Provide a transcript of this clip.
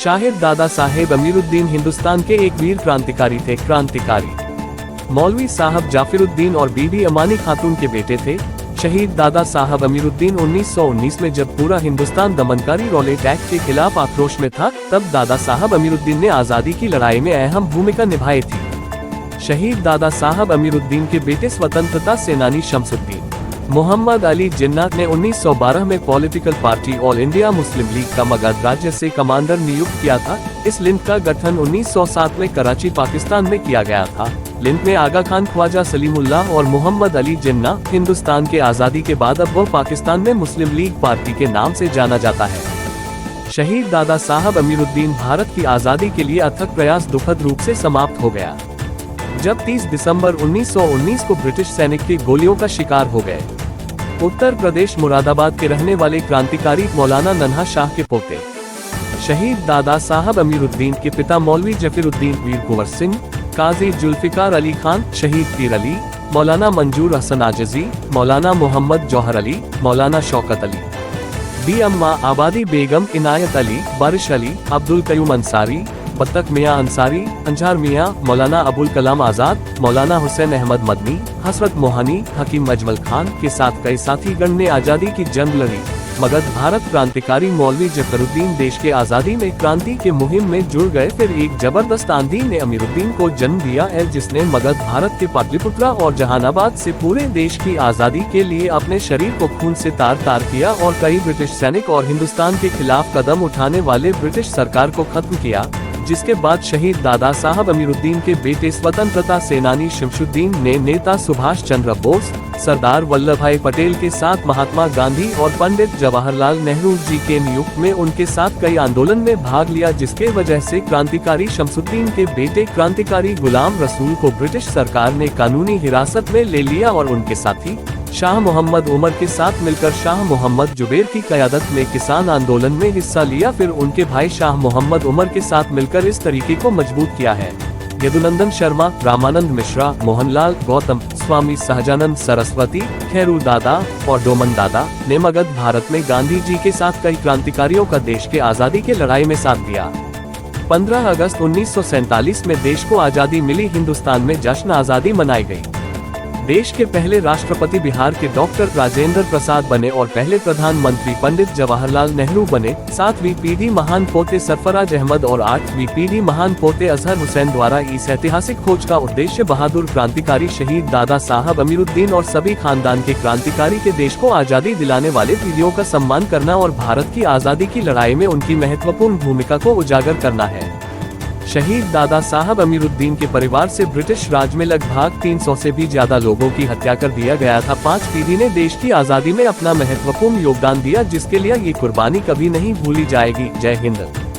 शाहिद दादा साहेब अमीरुद्दीन हिंदुस्तान के एक वीर क्रांतिकारी थे। क्रांतिकारी मौलवी साहब जाफिरुद्दीन और बीबी अमानी खातून के बेटे थे। शहीद दादा साहब अमीरुद्दीन 1919 में जब पूरा हिंदुस्तान दमनकारी रॉलेट एक्ट के खिलाफ आक्रोश में था, तब दादा साहब अमीरुद्दीन ने आज़ादी की लड़ाई में अहम भूमिका निभाई थी। शहीद दादा साहब अमीरुद्दीन के बेटे स्वतंत्रता सेनानी शमसुद्दीन मोहम्मद अली जिन्ना ने 1912 में political party all India Muslim league का मगध राज्य से कमांडर नियुक्त किया था। इस लिंक का गठन 1907 में कराची पाकिस्तान में किया गया था। लिंक में आगा खान, ख्वाजा सलीमुल्लाह और मोहम्मद अली जिन्ना। हिंदुस्तान के आज़ादी के बाद अब वो पाकिस्तान में मुस्लिम लीग पार्टी के नाम से जाना जाता है। शहीद दादा साहब अमीरुद्दीन भारत की आज़ादी के लिए अथक प्रयास दुखद रूप से समाप्त हो गया, जब 30 दिसंबर 1919 को ब्रिटिश सैनिक की गोलियों का शिकार हो गए। उत्तर प्रदेश मुरादाबाद के रहने वाले क्रांतिकारी मौलाना नन्हा शाह के पोते शहीद दादा साहब अमीरुद्दीन के पिता मौलवी जफीरुद्दीन वीर कुंवर सिंह, काजी जुल्फिकार अली खान, शहीद पीर अली, मौलाना मंजूर हसन आजजी, मौलाना मोहम्मद जौहर अली, मौलाना शौकत अली, बी अम्मा आबादी बेगम, इनायत अली, बारिश अली, अब्दुल कयूम अंसारी, बत्तक मियाँ अंसारी, अंजार मियाँ, मौलाना अबुल कलाम आजाद, मौलाना हुसैन अहमद मदनी, हसरत मोहानी, हकीम अजमल खान के साथ कई साथीगण ने आज़ादी की जंग लड़ी। मगध भारत क्रांतिकारी मौलवी जफरुद्दीन देश के आज़ादी में क्रांति के मुहिम में जुड़ गए। फिर एक जबरदस्त आंधी ने अमीरुद्दीन को जन्म दिया है, जिसने मगध भारत के पाटलिपुत्रा और जहानाबाद से पूरे देश की आज़ादी के लिए अपने शरीर को खून से तार तार किया और कई ब्रिटिश सैनिक और हिंदुस्तान के खिलाफ कदम उठाने वाले ब्रिटिश सरकार को खत्म किया। जिसके बाद शहीद दादा साहब अमीरुद्दीन के बेटे स्वतंत्रता सेनानी शमसुद्दीन ने नेता सुभाष चंद्र बोस, सरदार वल्लभ भाई पटेल के साथ महात्मा गांधी और पंडित जवाहरलाल नेहरू जी के नियुक्त में उनके साथ कई आंदोलन में भाग लिया, जिसके वजह से क्रांतिकारी शमसुद्दीन के बेटे क्रांतिकारी गुलाम रसूल को ब्रिटिश सरकार ने कानूनी हिरासत में ले लिया और उनके साथी शाह मोहम्मद उमर के साथ मिलकर शाह मोहम्मद जुबैर की क़यादत में किसान आंदोलन में हिस्सा लिया। फिर उनके भाई शाह मोहम्मद उमर के साथ मिलकर इस तरीके को मजबूत किया है। यदुनंदन शर्मा, रामानंद मिश्रा, मोहनलाल गौतम, स्वामी सहजानंद सरस्वती, खैरू दादा और डोमन दादा ने मगध भारत में गांधी जी के साथ कई क्रांतिकारियों का देश के आज़ादी के लड़ाई में साथ दिया। 15 अगस्त 1947 में देश को आज़ादी मिली। हिंदुस्तान में जश्न आज़ादी मनाई गई। देश के पहले राष्ट्रपति बिहार के डॉक्टर राजेंद्र प्रसाद बने और पहले प्रधानमंत्री पंडित जवाहरलाल नेहरू बने। 7वीं पीढ़ी महान पोते सरफराज अहमद और 8वीं पीढ़ी महान पोते अजहर हुसैन द्वारा इस ऐतिहासिक खोज का उद्देश्य बहादुर क्रांतिकारी शहीद दादा साहब अमीरुद्दीन और सभी खानदान के क्रांतिकारी के देश को आज़ादी दिलाने वाले वीरों का सम्मान करना और भारत की आज़ादी की लड़ाई में उनकी महत्वपूर्ण भूमिका को उजागर करना है। शहीद दादा साहब अमीरुद्दीन के परिवार से ब्रिटिश राज में लगभग 300 से भी ज्यादा लोगों की हत्या कर दिया गया था। 5 पीढ़ी ने देश की आज़ादी में अपना महत्वपूर्ण योगदान दिया, जिसके लिए ये कुर्बानी कभी नहीं भूली जाएगी। जय हिंद।